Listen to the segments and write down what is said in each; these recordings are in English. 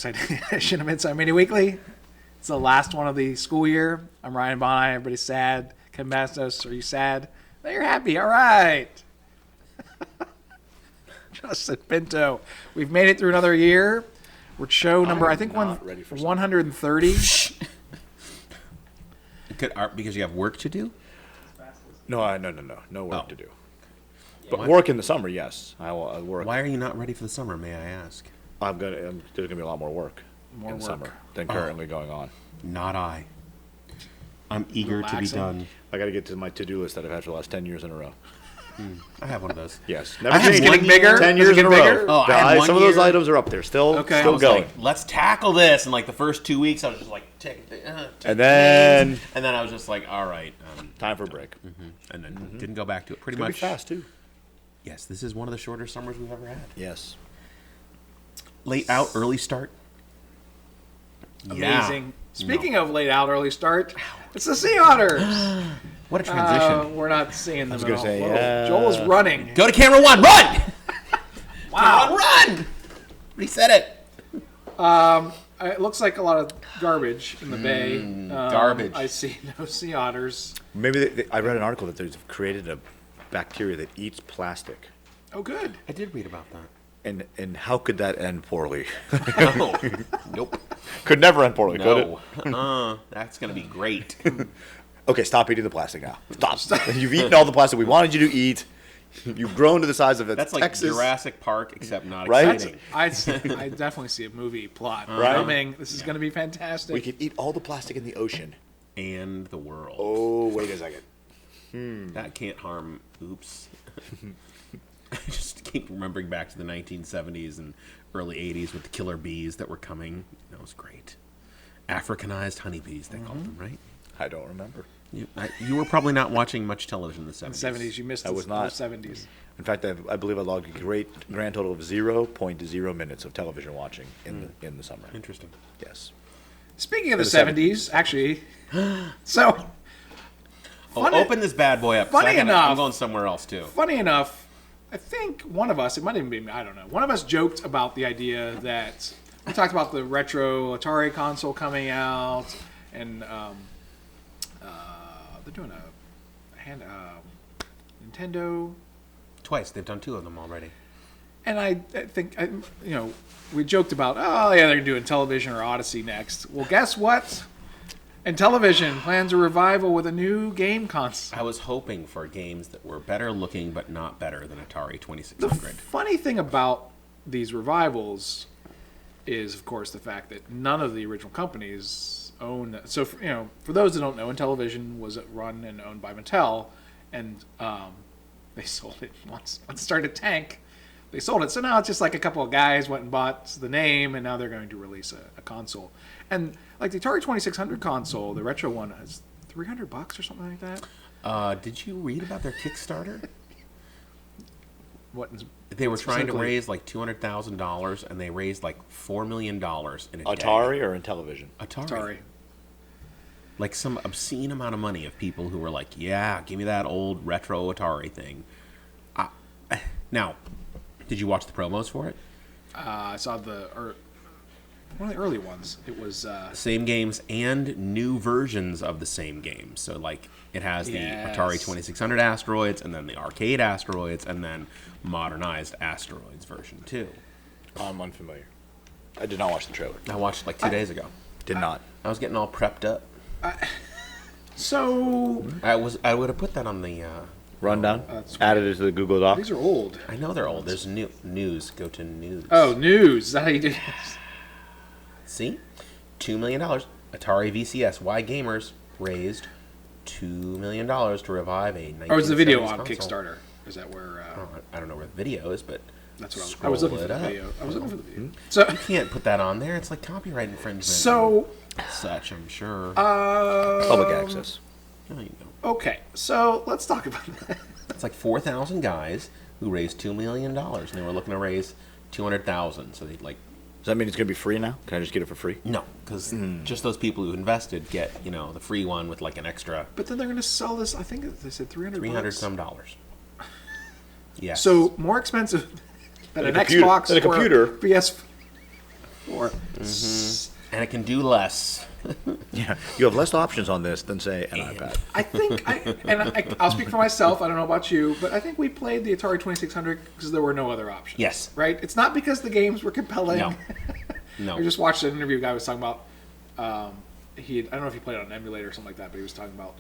exciting edition of Midsummer Mini Weekly. It's the last one of the school year. I'm Ryan Boni. Everybody's sad. Kevin Bastos, are you sad? No, you're happy. All right. Justin Pinto. We've made it through another year. We're show number, I think, 130. Because you have work to do? No work to do. But work in the summer, yes. I'll work. Why are you not ready for the summer, may I ask? There's going to be a lot more work in the summer than currently going on. Not I. I'm eager to be done. I got to get to my to-do list that I've had for the last 10 years in a row. I have one of those. Yes. Never changed. Getting bigger? 10 years in a row. Oh, some of those items are up there. Still going. Like, let's tackle this. And like the first 2 weeks, I was just like, and then I was just like, all right. Time for a break. And then didn't go back to it. Pretty much. Be fast, too. Yes, this is one of the shorter summers we've ever had. Yes. Late out, early start. Amazing. Yeah. Speaking of late out, early start, it's the Sea Otters. What a transition. We're not seeing them I was going to say, Joel's running. Go to camera one. Run! Wow. Run! Reset it. It looks like a lot of garbage in the bay. Garbage. I see no sea otters. Maybe I read an article that they've created a bacteria that eats plastic. Oh, good. I did read about that. And how could that end poorly? No. Nope. Could never end poorly, could it? That's going to be great. Okay, stop eating the plastic now. Stop. You've eaten all the plastic we wanted you to eat. You've grown to the size of it. That's like Texas. Jurassic Park, except not right? exciting. I definitely see a movie plot coming. This is going to be fantastic. We can eat all the plastic in the ocean. And the world. Oh, wait a second. That can't harm. Oops. I just keep remembering back to the 1970s and early 80s with the killer bees that were coming. That was great. Africanized honeybees, they called them, right? I don't remember. You were probably not watching much television in the 70s. In the 70s, you missed I was not. the 70s. In fact, I believe I logged a grand total of 0.0 minutes of television watching in the summer. Interesting. Yes. Speaking of the 70s, actually, so... open this bad boy up. Funny enough. I'm going somewhere else, too. Funny enough, I think one of us, it might even be me, I don't know, one of us joked about the idea that we talked about the retro Atari console coming out, and they're doing a Nintendo. Twice. They've done 2 of them already. And I think, we joked about, oh, yeah, they're doing Intellivision or Odyssey next. Well, guess what? Intellivision plans a revival with a new game console. I was hoping for games that were better looking, but not better than Atari 2600. The funny thing about these revivals is, of course, the fact that none of the original companies own. So, for those that don't know, Intellivision was run and owned by Mattel, and they sold it once it started to tank. They sold it, so now it's just like a couple of guys went and bought the name, and now they're going to release a console. And like the Atari 2600 console, the retro one, is $300 or something like that. Did you read about their Kickstarter? What? They were trying to raise like $200,000, and they raised like $4 million in a Atari day. or Intellivision? Atari. Like some obscene amount of money of people who were like, yeah, give me that old retro Atari thing. Now, did you watch the promos for it? I saw one of the early ones. It was same games and new versions of the same games. So like it has the Atari 2600 Asteroids, and then the arcade Asteroids, and then modernized Asteroids version 2. I'm unfamiliar. I did not watch the trailer. I watched it like 2 days ago. Did not. I was getting all prepped up. So I would have put that on the rundown. Added it to the Google Doc. These are old. I know they're old. There's news. Go to news. Oh, news. Is that how you do this? See? $2 million. Atari VCS. Why Gamers raised $2 million to revive a 1970s Or is the video on console. Kickstarter? Is that where... I don't know where the video is, but that's what I was looking for. The video. I was looking for the video. Mm-hmm. So you can't put that on there. It's like copyright infringement. So... such, I'm sure. Public access. There you go. Okay, so let's talk about that. It's like 4,000 guys who raised $2 million, and they were looking to raise $200,000. So they'd like... Does that mean it's going to be free now? Can I just get it for free? No, because just those people who invested get, the free one with like an extra... But then they're going to sell this, I think they said $300. $300 some dollars. Yes. So more expensive than an computer, Xbox than a computer. or PS4. And it can do less. Yeah, you have less options on this than say an iPad. I think, I'll speak for myself. I don't know about you, but I think we played the Atari 2600 because there were no other options. Yes. Right? It's not because the games were compelling. No. No. I just watched an interview. A guy was talking about, I don't know if he played on an emulator or something like that, but he was talking about,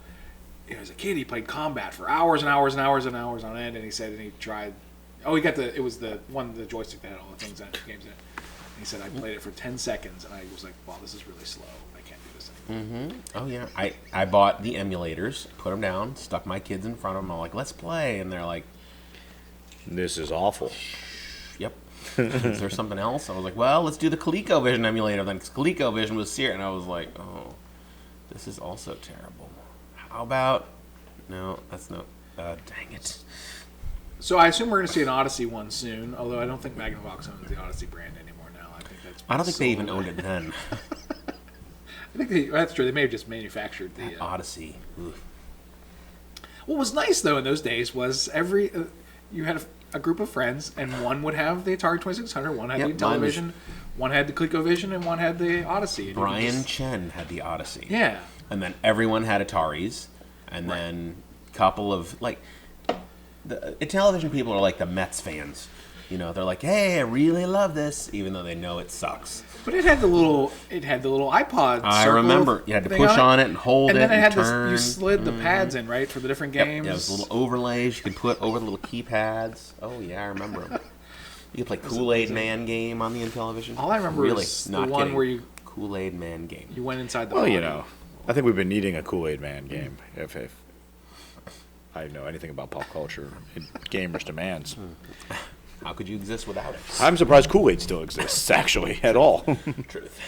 as a kid, he played Combat for hours and hours and hours and hours on end, and he said, and he tried, it was the joystick that had all the things in it, games in it. And he said, I played it for 10 seconds, and I was like, wow, this is really slow. I can't do this anymore. Oh, yeah. I bought the emulators, put them down, stuck my kids in front of them. I'm like, let's play. And they're like, This is awful. yep. Is there something else? I was like, well, let's do the ColecoVision emulator then, because ColecoVision was here. And I was like, oh, this is also terrible. How about... No, that's no... dang it. So I assume we're going to see an Odyssey one soon, although I don't think Magnavox owns the Odyssey brand anymore now. I don't think they even owned it then. I think that's true. They may have just manufactured the Odyssey. Oof. What was nice though in those days was you had a group of friends, and one would have the Atari 2600, one had Yep, the Intellivision, one had the ColecoVision, and one had the Odyssey. And Brian Chen had the Odyssey. Yeah. And then everyone had Ataris, and then a couple of the Intellivision people are like the Mets fans. They're like, hey, I really love this, even though they know it sucks. But it had the little iPod. I remember you had to push on it and hold and it. And then it had turn. you slid the pads in, right, for the different games. Yeah, those little overlays you could put over the little keypads. Oh yeah, I remember them. You could play Kool-Aid Man game on the Intellivision. All I remember is the one kidding. where you Kool-Aid Man game. You went inside the. Well, I think we've been needing a Kool-Aid Man game. If I know anything about pop culture, gamers' demands. How could you exist without it? I'm surprised Kool-Aid still exists, actually, at all. Truth.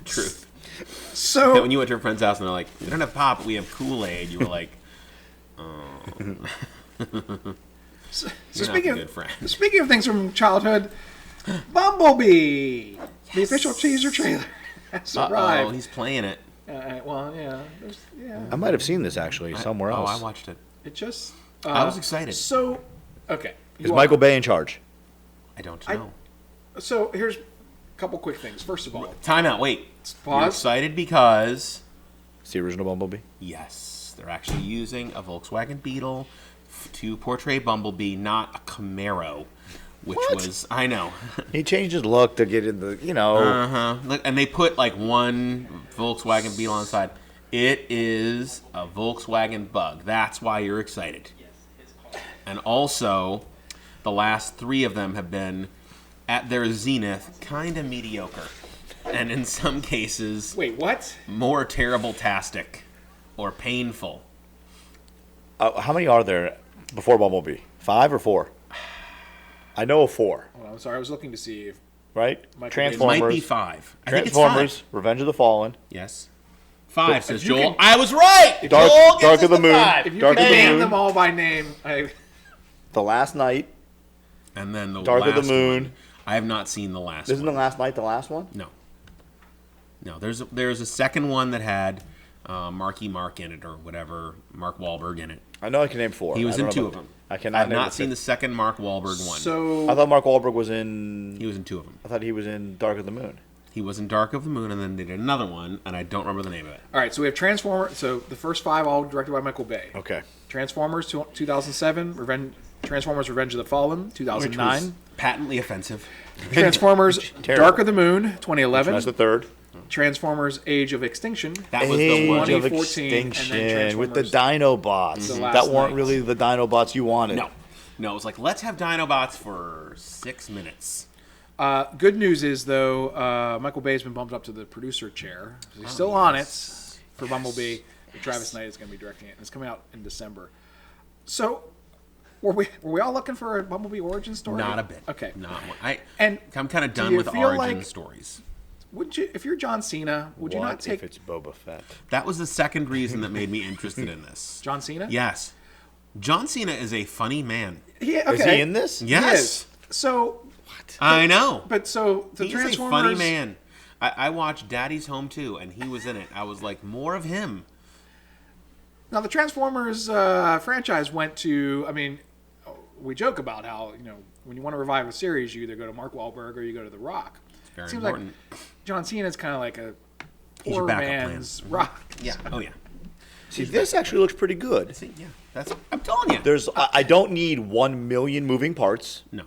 Truth. So when you went to your friend's house and they're like, "We don't have pop, we have Kool-Aid," you were like, "Oh." So You're not a good friend. Speaking of things from childhood, Bumblebee, the official teaser trailer, has arrived. Oh, he's playing it. Well, yeah, yeah. I might have seen this, actually, somewhere else. Oh, I watched it. It just. I was excited. So, okay. Is Michael Bay in charge? I don't know. So here's a couple quick things. First of all, time out. Wait. Pause. You're excited because It's the original Bumblebee? yes, they're actually using a Volkswagen Beetle to portray Bumblebee, not a Camaro, which was I know. He changed his look to get in the, Look, and they put like one Volkswagen Beetle on the side. It is a Volkswagen Bug. That's why you're excited. And also, the last three of them have been, at their zenith, kind of mediocre. And in some cases... Wait, what? More terrible-tastic. Or painful. How many are there before Bumblebee? 5 or 4? I know of 4. Oh, I'm sorry, I was looking to see if... Right? Michael Transformers. It might be 5. I think it's Transformers, 5. Revenge of the Fallen. Yes. 5, says you Joel. can- I was right! Joel Dark gets of the us Moon. 5. If you Dark can of the name Moon. them all by name, The Last Night. And then the Dark last of the Moon. one. I have not seen the last Isn't one. The Last Night the last one? No. No, there's a second one that had Marky Mark in it or whatever, Mark Wahlberg in it. I know I can name 4. He was I don't in know 2 about- of them. I cannot I've name not the seen the fifth. second Mark Wahlberg one. So... I thought Mark Wahlberg was in... He was in 2 of them. I thought he was in Dark of the Moon. He was in Dark of the Moon, and then they did another one, and I don't remember the name of it. All right, so we have Transformers. So the first 5 all directed by Michael Bay. Okay. Transformers 2007, Transformers Revenge of the Fallen 2009, Which was patently offensive. Transformers Terrible. Dark of the Moon 2011, That's the third. Transformers Age of Extinction. That was the one. Age of 2014, and then Extinction with the Transformers Dinobots. The Last That weren't Night. really the Dinobots you wanted. No, it was like, let's have Dinobots for 6 minutes. Good news is, though, Michael Bay's been bumped up to the producer chair. So he's still on it for Bumblebee. But Travis Knight is going to be directing it. And it's coming out in December. So, were we all looking for a Bumblebee origin story? Not a bit. Okay. Not one. And I'm kind of do done you with feel origin like- stories. Would you, if you're John Cena, would you What not take if it's Boba Fett? That was the second reason that made me interested in this. John Cena? Yes. John Cena is a funny man. Yeah, okay. Is he in this? He Yes. is. So, I know. but so the He's Transformers. a funny man. I watched Daddy's Home 2, and he was in it. I was like, more of him. Now the Transformers franchise went to. I mean, we joke about how when you want to revive a series, you either go to Mark Wahlberg or you go to The Rock. Very seems important. like John Cena's kind of like a He's your poor backup plan. man's Rock. Yeah. Oh yeah. See, this actually looks pretty good. See, yeah. I'm telling you. I don't need 1 million moving parts. No,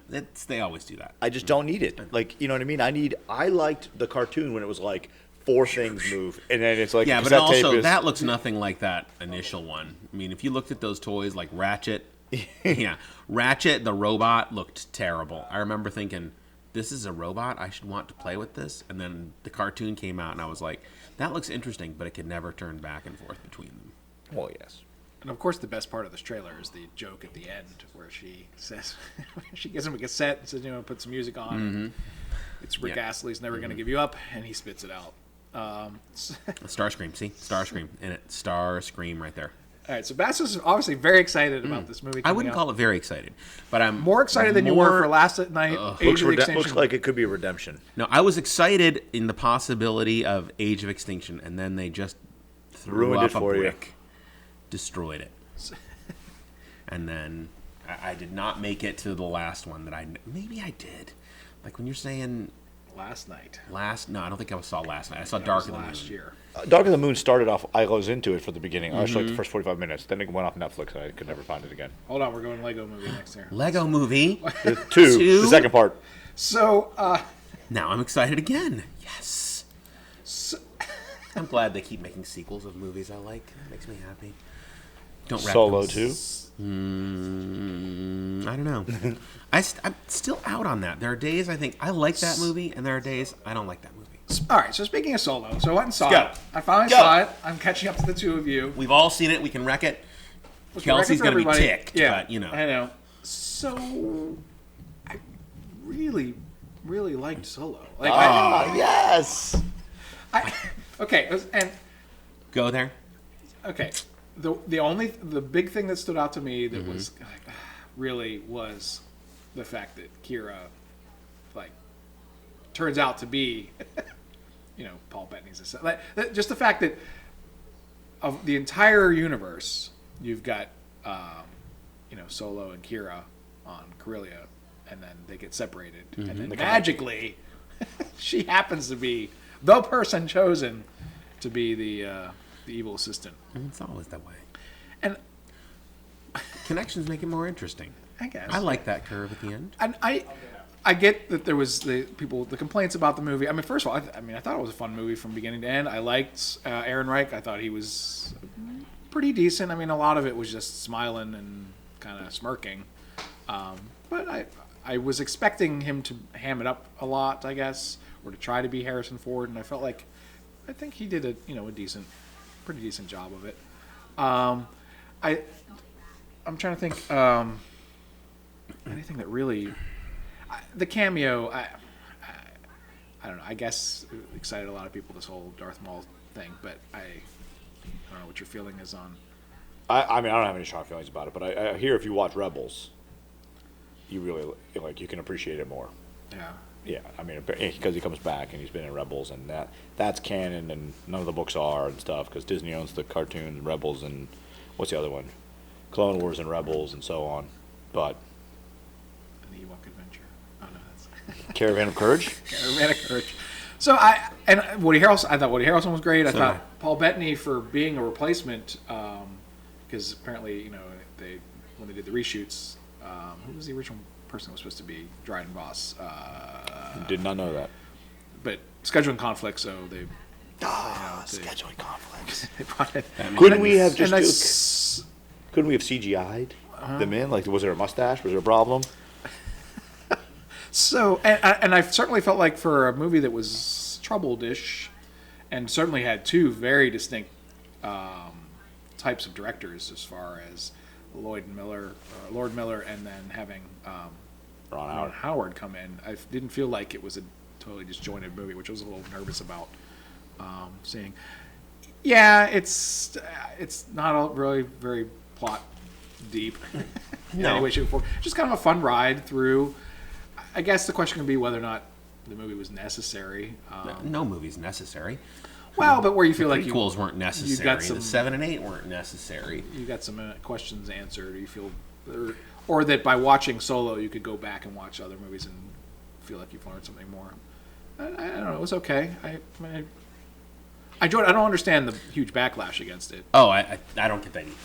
they always do that. I just don't need it. Like, you know what I mean? I liked the cartoon when it was like 4 things move, and then it's like Yeah, but cassette tape also is- that looks nothing like that initial one. I mean, if you looked at those toys like Ratchet, yeah, Ratchet the robot looked terrible. I remember thinking, this is a robot? I should want to play with this. And then the cartoon came out, and I was like, that looks interesting, but it could never turn back and forth between them. Well, yes. And of course, the best part of this trailer is the joke at the end where she says, she gives him a cassette and says, put some music on. Mm-hmm. It's Rick Yeah. Astley's Never Gonna Give You Up, and he spits it out. Starscream, see? Starscream in it. Starscream right there. All right, so Bastos is obviously very excited about this movie. I wouldn't call it very excited, but I'm more excited than you were for last night. Age of Extinction. Looks like it could be a redemption. No, I was excited in the possibility of Age of Extinction, and then they just threw Ruined up it for a you. brick, destroyed it, and then I did not make it to the last one. Maybe I did. Like when you're saying Last night. no, I don't think I saw last night. I saw That Dark was of the last Moon. year. Dark of the Moon started off, I was into it for the beginning. I watched like the first 45 minutes. Then it went off Netflix, and I could never find it again. Hold on, we're going Lego movie next year. Lego Movie. Two, the second part. So, Now I'm excited again. Yes. I'm glad they keep making sequels of movies I like. It makes me happy. Don't wrap Solo them 2. I don't know. I'm still out on that. There are days I think I like that movie, and there are days I don't like that movie. all right, so speaking of Solo, so I went and saw Let's it. go. I finally Go. saw it. I'm catching up to the two of you. We've all seen it. We can wreck it. Let's Kelsey's record for going to be everybody. ticked, Yeah, but, I know. So, I really, really liked Solo. Like, Yes. and Go there. okay, the big thing that stood out to me that was like, really was the fact that Kira, like, turns out to be, Paul Bettany's assistant. Like, just the fact that of the entire universe, you've got, Solo and Kira on Corellia, and then they get separated, and then magically, she happens to be the person chosen to be the evil assistant. It's always that way. And Connections make it more interesting. I guess I like that curve at the end. And I get that there was the complaints about the movie. I mean, first of all, I thought it was a fun movie from beginning to end. I liked Aaron Reich. I thought he was pretty decent. I mean, a lot of it was just smiling and kind of smirking. But I was expecting him to ham it up a lot, I guess, or to try to be Harrison Ford, and I felt like I think he did a pretty decent job of it. I'm trying to think anything that really the cameo. I don't know. I guess it excited a lot of people, this whole Darth Maul thing, but I don't know what your feeling is on. I mean, I don't have any strong feelings about it, but I hear if you watch Rebels, you really you can appreciate it more. Yeah. Yeah, I mean, because he comes back and he's been in Rebels, and that's canon, and none of the books are and stuff, because Disney owns the cartoons, Rebels, and what's the other one? Clone Wars and Rebels and so on. But An Ewok Adventure. Oh no, that's Caravan of Courage. Caravan of Courage. So Woody Harrelson. I thought Woody Harrelson was great. I thought Paul Bettany for being a replacement, because apparently when they did the reshoots, who was the original person that was supposed to be Dryden Voss? Did not know that. But scheduling conflict, so they Scheduling conflicts. they brought it. Couldn't we have And just couldn't we have CGI'd them in? Like, was there a mustache? Was there a problem? So, and I certainly felt like for a movie that was troubled-ish, and certainly had two very distinct types of directors, as far as Lord Miller, and then having Ron Howard come in. I didn't feel like it was a totally disjointed movie, which I was a little nervous about seeing. Yeah, it's not really very plot deep in any way, shape, or form. Just kind of a fun ride through. I guess the question can be whether or not the movie was necessary. No movie's necessary. Well, but where you feel The like prequels weren't necessary. some- The 7 and 8 weren't necessary. you got some questions answered, or you feel, or that by watching Solo you could go back and watch other movies and feel like you've learned something more. I don't know. It was okay. I mean, I enjoyed it. I don't understand the huge backlash against it. Oh, I don't get that either.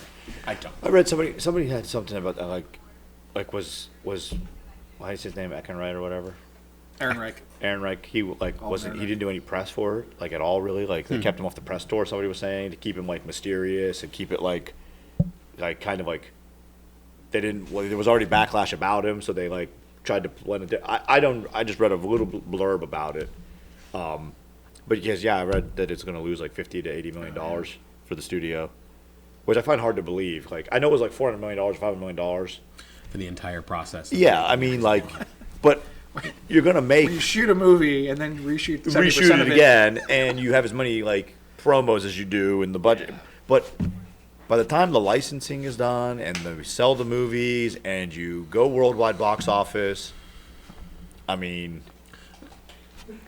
I don't. I read somebody had something about that, like was what's his name, Eckenreich or whatever. Aaron Reich. Aaron Reich, he he didn't do any press for it, like at all, really. Like they kept him off the press tour. Somebody was saying to keep him like mysterious and keep it like kind of like they didn't. Well, there was already backlash about him, so they like tried to blend it. I just read a little blurb about it, but because I read that it's going to lose like $50 to $80 million for the studio, which I find hard to believe. Like I know it was like $400 million, $500 million For the entire process. Yeah, I mean like, but. You're gonna make when you shoot a movie and then reshoot 70% reshoot of it again, and you have as many like promos as you do in the budget. But by the time the licensing is done and they sell the movies and you go worldwide box office, I mean,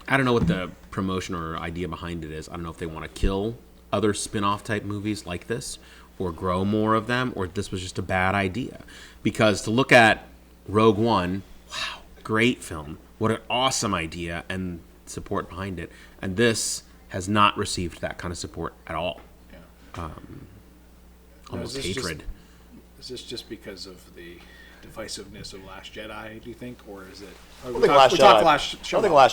I don't know what the promotion or idea behind it is. I don't know if they want to kill other spin-off type movies like this or grow more of them, or this was just a bad idea. Because to look at Rogue One, wow. Great film. What an awesome idea and support behind it. And this has not received that kind of support at all. Yeah. Almost hatred. Is this just because of the divisiveness of Last Jedi, do you think? Or is it... I think Last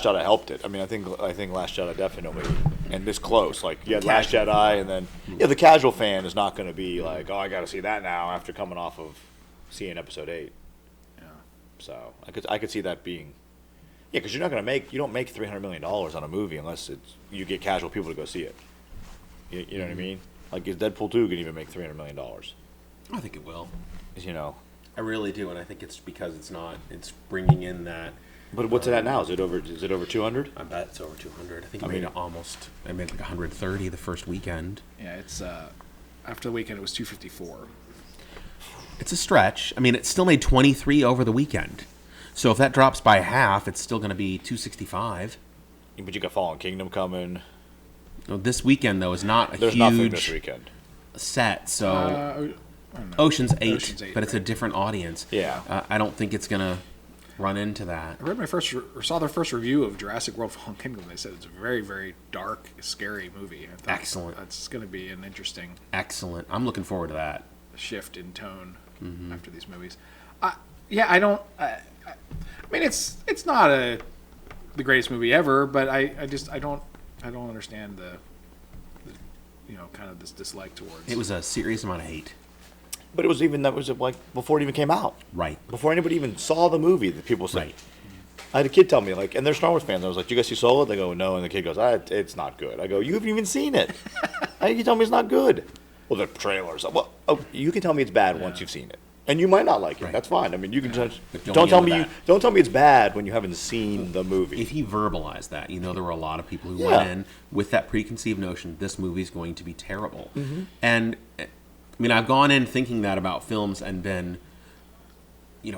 Jedi helped it. I mean, I think Last Jedi definitely, and this close. Like, you had Last Jedi, and then the casual fan is not going to be like, oh, I got to see that now after coming off of seeing Episode 8. So I could see that being, because you don't make $300 million on a movie unless you get casual people to go see it. You know what I mean? Like, is Deadpool 2 can even make $300 million? I think it will. I really do, and I think it's because it's bringing in that. But what's it at now? Is it over 200? I bet it's over 200. I think it made like 130 the first weekend. Yeah, it's after the weekend it was 254. It's a stretch. I mean, it still made 23 over the weekend. So if that drops by half, it's still going to be 265. But you got Fallen Kingdom coming. No, this weekend, though, is not a There's nothing huge this weekend. set. So Ocean's 8, but it's a different audience. Yeah. I don't think it's going to run into that. I read saw their first review of Jurassic World Fallen Kingdom. They said it's a very, very dark, scary movie. I thought Excellent. That's going to be an interesting... Excellent. I'm looking forward to that. Shift in tone after these movies. I don't. I mean, it's not the greatest movie ever, but I don't understand the kind of this dislike towards. It was a serious amount of hate. But that was like before it even came out. Right. Before anybody even saw the movie, that people said. Right. I had a kid tell me, like, and they're Star Wars fans. I was like, "Do you guys see Solo?" They go, "No," and the kid goes, "It's not good." I go, "You haven't even seen it. How can you tell me it's not good?" Well, the trailers. Well, you can tell me it's bad once you've seen it, and you might not like it. Right. That's fine. I mean, you can just don't tell me it's bad when you haven't seen the movie. If he verbalized that, there were a lot of people who went in with that preconceived notion: this movie's going to be terrible. Mm-hmm. And I mean, I've gone in thinking that about films and been,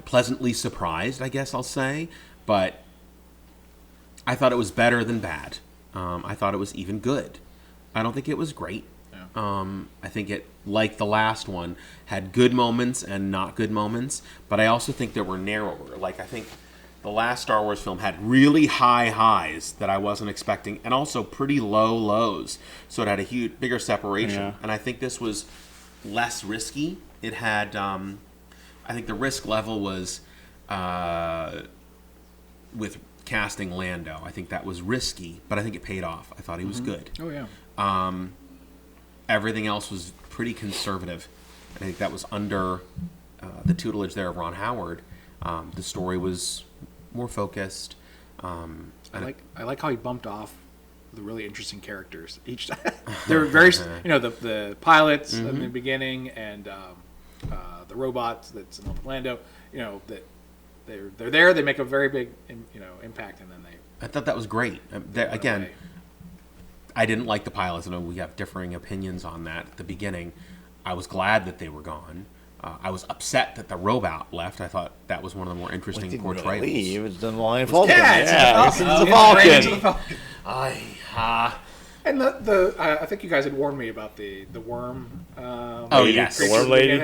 pleasantly surprised, I guess I'll say. But I thought it was better than bad. I thought it was even good. I don't think it was great. I think it, like the last one, had good moments and not good moments, but I also think there were narrower. Like, I think the last Star Wars film had really high highs that I wasn't expecting, and also pretty low lows, so it had a bigger separation. Yeah. And I think this was less risky. It had, I think the risk level was with casting Lando. I think that was risky, but I think it paid off. I thought he was good. Oh, yeah. Everything else was pretty conservative. I think that was under the tutelage there of Ron Howard. The story was more focused. I like how he bumped off the really interesting characters each time. They were very, the pilots in the beginning and the robots that's in Lando. That they're there. They make a very big impact, and then they. I thought that was great. Again. I didn't like the pilots. I know we have differing opinions on that at the beginning. I was glad that they were gone. I was upset that the robot left. I thought that was one of the more interesting portrayals. Really leave. It was the Millennium Falcon. It's a Falcon. And I think you guys had warned me about the worm. Yes, the worm lady.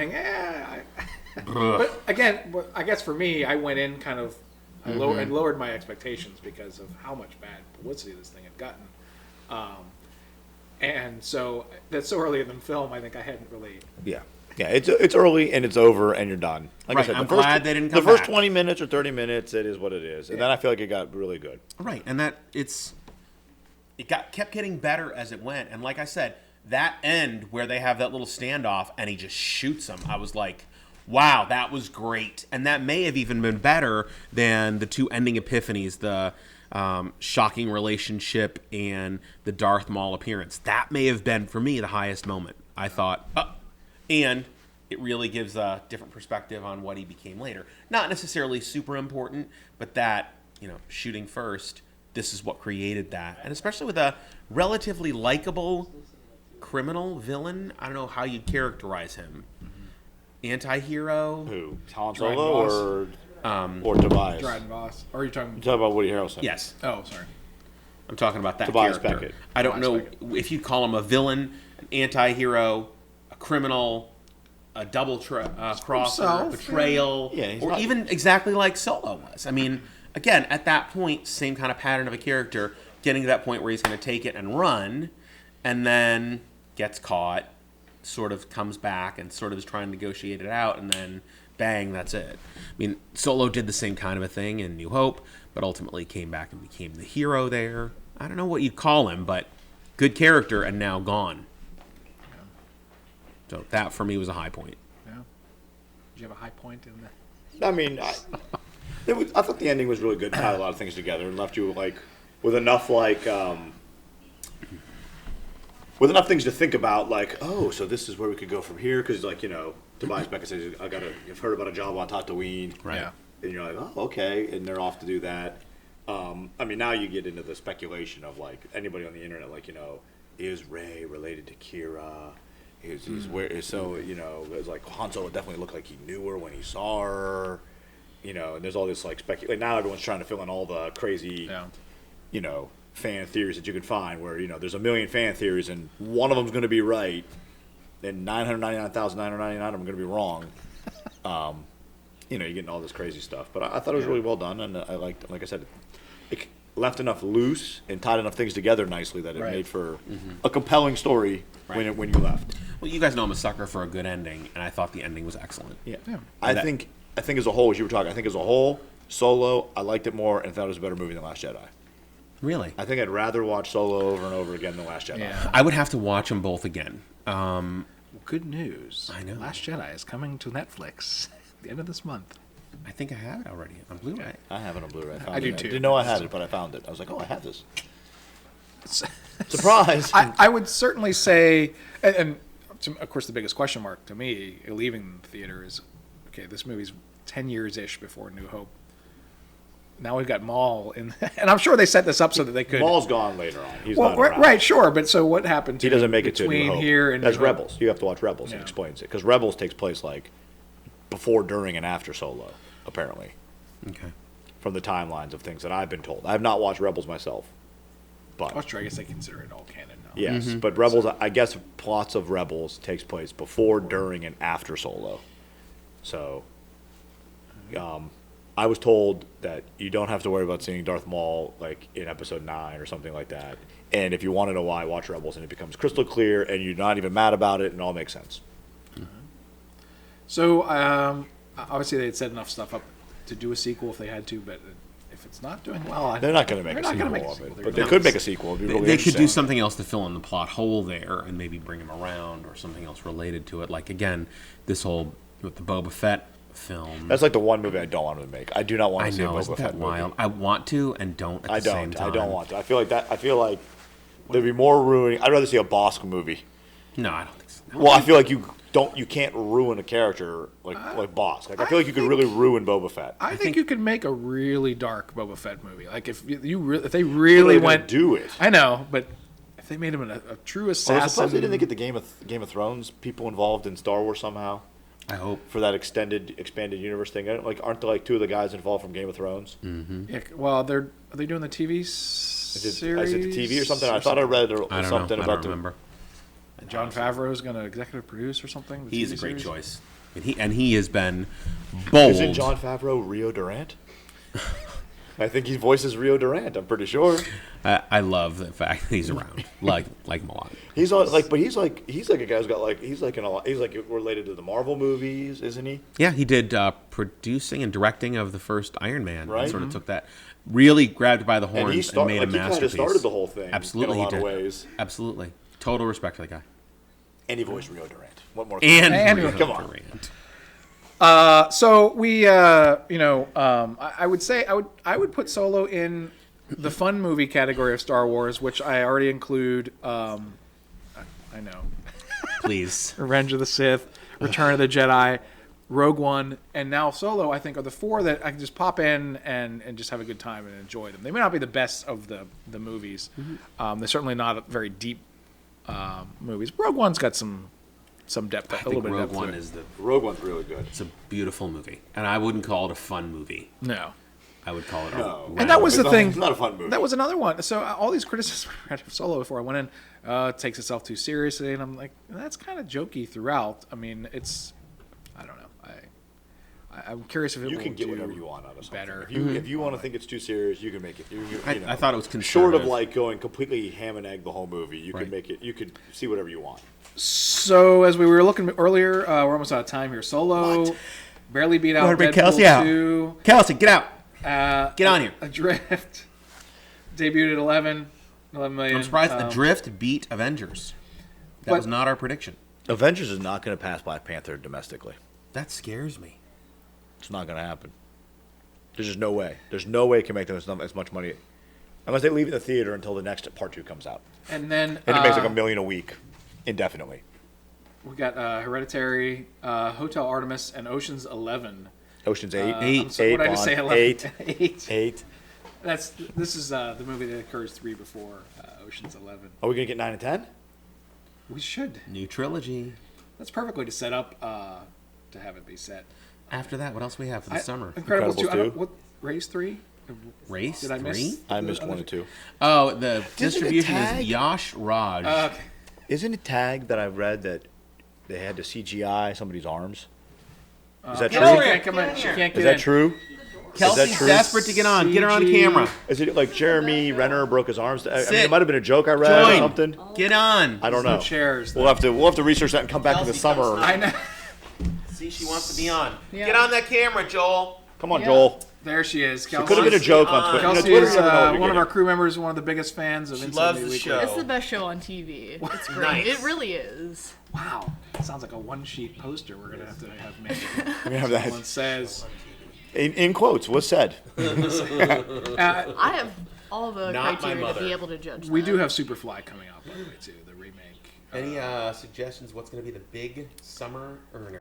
But again, I guess for me, I went in kind of I lowered my expectations because of how much bad publicity this thing had gotten. And so that's so early in the film, I think I hadn't really. Yeah. Yeah, it's early and it's over and you're done. Like Right, I said, I'm glad they didn't come the first back. 20 minutes or 30 minutes, it is what it is, and then I feel like it got really good. Right, and kept getting better as it went. And like I said, that end where they have that little standoff and he just shoots him, I was like, wow, that was great. And that may have even been better than the two ending epiphanies, the shocking relationship and the Darth Maul appearance. That may have been, for me, the highest moment. I thought, and it really gives a different perspective on what he became later. Not necessarily super important, but that, shooting first, this is what created that. And especially with a relatively likable criminal villain, I don't know how you'd characterize him. Anti-hero. Who? Han Dryden Solo Voss. or Tobias? Dryden Voss. Or are you talking? You talking about Woody Harrelson? Yes. Oh, sorry. I'm talking about that Tobias character. Beckett. I don't know Tobias if you'd call him a villain, an anti-hero, a criminal, a double crosser, himself, betrayal, yeah. Yeah, he's or not- even exactly like Solo was. I mean, again, at that point, same kind of pattern of a character, getting to that point where he's going to take it and run, and then gets caught, sort of comes back and sort of is trying to negotiate it out, and then bang, that's it. I mean, Solo did the same kind of a thing in New Hope, but ultimately came back and became the hero there. I don't know what you'd call him, but good character and now gone. So that for me was a high point. Yeah. Did you have a high point in that? I mean, I thought the ending was really good. Tied a lot of things together and left you with enough with enough things to think about. Like, oh, so this is where we could go from here. Because Tobias Beckett says, "You've heard about a job on Tatooine." Right. Yeah. And you're like, oh, okay, and they're off to do that. I mean, now you get into the speculation of anybody on the internet, is Rey related to Kira? It's like Han Solo definitely looked like he knew her when he saw her, and there's all this speculation. Now everyone's trying to fill in all the crazy, fan theories that you can find. Where there's a million fan theories and one of them's going to be right, and 999,999 of them are going to be wrong. You're getting all this crazy stuff. But I thought it was really well done, and I liked, like I said, it left enough loose and tied enough things together nicely that it made for a compelling story when you left. Well, you guys know I'm a sucker for a good ending, and I thought the ending was excellent. Yeah. Yeah. I think as a whole, as you were talking, I think as a whole, Solo, I liked it more and thought it was a better movie than Last Jedi. Really? I think I'd rather watch Solo over and over again than Last Jedi. Yeah. I would have to watch them both again. Good news. I know. Last Jedi is coming to Netflix at the end of this month. I think I have it already on Blu-ray. I have it on Blu-ray. I do it. too. I didn't know I had it, but I found it. I was like, oh, I have this. Surprise! I would certainly say, and of course the biggest question mark to me leaving the theater is, okay, this movie's 10 years-ish before New Hope. Now we've got Maul in, and I'm sure they set this up so that they could. Maul's gone later on. He's Well, not around. right, sure, but so what happened to He doesn't make it to between New Hope. here and That's New Hope? Rebels. You have to watch Rebels. It Yeah. explains it because Rebels takes place before, during, and after Solo, apparently, Okay. from the timelines of things that I've been told. I have not watched Rebels myself, but Oh, sure, I guess they consider it all canon now. yes, but Rebels. I guess plots of Rebels takes place before, during, and after Solo. So, I was told that you don't have to worry about seeing Darth Maul in Episode 9 or something like that. And if you want to know why, watch Rebels, and it becomes crystal clear, and you're not even mad about it, and it all makes sense. So obviously they had set enough stuff up to do a sequel if they had to, but if it's not doing well, They're not going to make They're a not gonna sequel make a of sequel. it, They're but gonna- they could make a sequel. It'd be really They could do interesting. something else to fill in the plot hole there and maybe bring him around or something else related to it. Like, again, this whole, with the Boba Fett film. That's the one movie I don't want them to make. I do not want I to see a know, Boba isn't Fett that movie. wild? I want to and don't at the same time. I don't want to. I feel like there'd be more ruining. I'd rather see a Bosk movie. No, I don't think so. No. Well, I feel like you can't ruin a character like Bosk. I feel like you could really ruin Boba Fett. I think you could make a really dark Boba Fett movie. Like if they They're really gonna went, do it. I know, but if they made him a true Well, I assassin, suppose they didn't get the Game of Thrones people involved in Star Wars somehow I hope. for that expanded universe thing. Aren't there two of the guys involved from Game of Thrones? Yeah, well, are they doing the TV Is it series? the TV or something? I thought I read I don't something know. I about don't remember. And Jon Favreau's going to executive produce or something. the He's TV a great series? choice. And he has been bold. Isn't Jon Favreau Rio Durant? I think he voices Rio Durant. I'm pretty sure. I love the fact that he's around, like Milan. He's on, like, but he's like a guy who's got like he's like related to the Marvel movies, isn't he? Yeah, he did producing and directing of the first Iron Man. Right. And sort of took that, really grabbed by the And horns he and made a He kind masterpiece. of started the whole thing. Absolutely, in a lot he of did. ways. Absolutely, total respect for that guy. And he voiced Rio Durant. What more? And Rio come on. Durant. So we, I would say I would put Solo in the fun movie category of Star Wars, which I already include. I know, Please. Revenge of the Sith, Return of the Jedi, Rogue One, and now Solo. I think are the four that I can just pop in and just have a good time and enjoy them. They may not be the best of the movies. They're certainly not very deep movies. Rogue One's got some depth. I a little think bit of Rogue depth One to it. is Rogue One's really good. it's a beautiful movie, and I wouldn't call it a fun movie. No. I would call it No. And that was the thing. It's not a fun movie. That was another one. So all these criticisms I read of Solo before I went in, it takes itself too seriously, and I'm like, that's kind of jokey throughout. I mean, I don't know. I'm curious if it You will can get do whatever you want out of something. better. If you want to think it's too serious, you can make it. I thought it was short conservative. of like going completely ham and egg the whole movie. You Right. can make it. You could see whatever you want. So as we were looking earlier, we're almost out of time here. Solo What? barely beat out Wanna bring Deadpool Kelsey out? 2. Kelsey, get out. Get on here. Adrift debuted at 11 million. I'm surprised Um, Adrift beat Avengers. That but- was not our prediction. Avengers is not going to pass Black Panther domestically. That scares me. It's not going to happen. There's just no way. There's no way it can make them as much money unless they leave it in the theater until the next part 2 comes out. And then And it makes like $1 million a week, indefinitely. we got Hereditary, Hotel Artemis, and Ocean's 11. Ocean's 8. Eight. What did I just say? 11? 8. 8. 8. This is the movie that occurs 3 before Ocean's 11. Are we going to get 9 and 10? We should. New trilogy. That's perfectly to set up to have it be set. After that, what else we have for the summer? Incredibles 2. Incredibles 2. What Race 3? Race Did I 3? miss? I missed 1 and 2. Oh, the distribution tag? is Yash Raj. Okay. Isn't it tagged that I read that they had to CGI somebody's arms? Is that She true? can't come in. She can't get Is that in. true? Kelsey's true? desperate to get on. Get her on CG. camera. Is it like Jeremy Renner broke his arms? I mean, Sit. it might have been a joke I read or Join. something. Get on. I don't No know. chairs. We'll have to research that and come back in the Kelsey, summer. I know. See, she wants to be on. Yeah. Get on that camera, Joel. Come on, Joel. There she is. It Kelsey. could have been a joke on Twitter. Kelsey Twitter, is you never know what you're one of our getting. crew members, one of the biggest fans of She Inside loves Movie the Weekly. show. It's the best show on TV. It's great. Nice. It really is. Wow. Sounds like a one-sheet poster we're going to have made. We have that. Someone says, In quotes, what's said? I have all the Not my criteria to mother. be able to judge we that. do have Superfly coming out, by the way, too, the remake. Any suggestions? What's going to be the big summer earner?